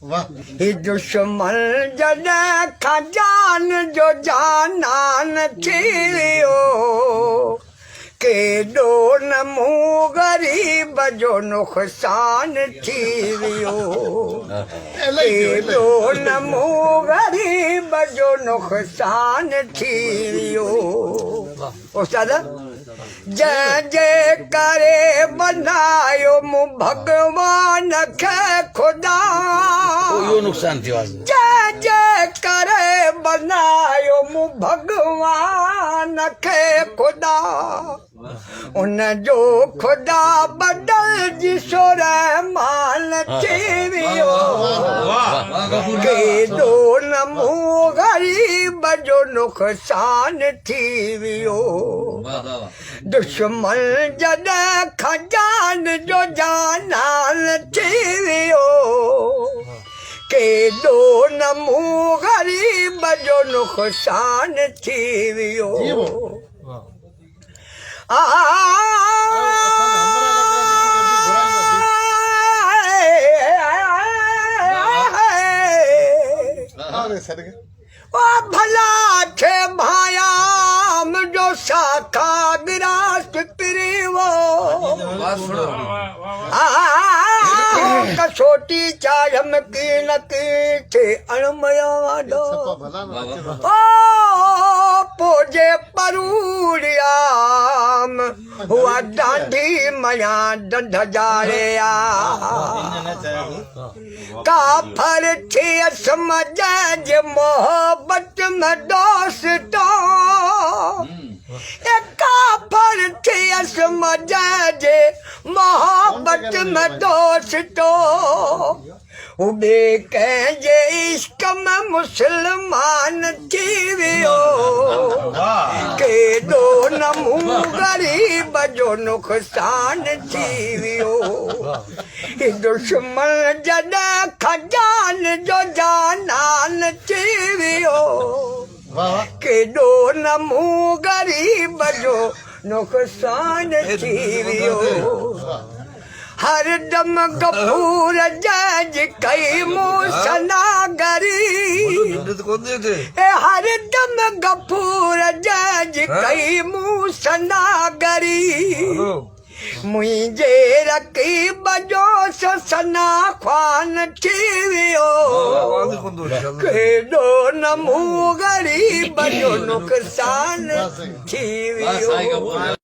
ही दुश्मन जॾहिं खां जान जो जानान थी वियो केॾो न मूं ग़रीब जो नुक़सान थी वियो केॾो न मूं ग़रीब जो नुक़सान थी वियो उस्ताद जंहिंजे करे बनायो मूं भॻवान खे ख़ुदा इहो नुक़सान थियो आहे जंहिंजे करे बनायो मूं भॻवान खे ख़ुदा उन जो ख़ुदा बदलजी सो रहमान थी वियो केॾो न मूं ग़रीब जो नुक़सान थी वियो दुश्मन जॾहिं खां जान जो जानान थी वियो केॾो न मूं ग़रीब जो नुक़सान थी वियो भला थे भायाम जो शाखा गिरास तिरिवो कसोटी चायम की न की थे अणमया दो ओ पोजे परूरियाम हुआ डांडी मया डंड जाड़िया काफर थे समझ जे मोहब्बत में दोस्तों काफर थे समझ जे मोहब्बत में दोस्तों उबे कंहिंजे इश्क में मुसलमान थी वियो केॾो न मूं ग़रीब जो नुक़सान थी वियो दुश्मन जॾहिं खां जान जो जानान थी वियो केॾो न मूं ग़रीब जो नुक़सान थी वियो हर दम गफूर जज कई मूं सनागरी हर दम गफूर जज कई मूं सनागरी मुंहिंजे रकीब जो सना ख़्वान थी वियो केॾो न मूं ग़रीब जो नुक़सान थी वियो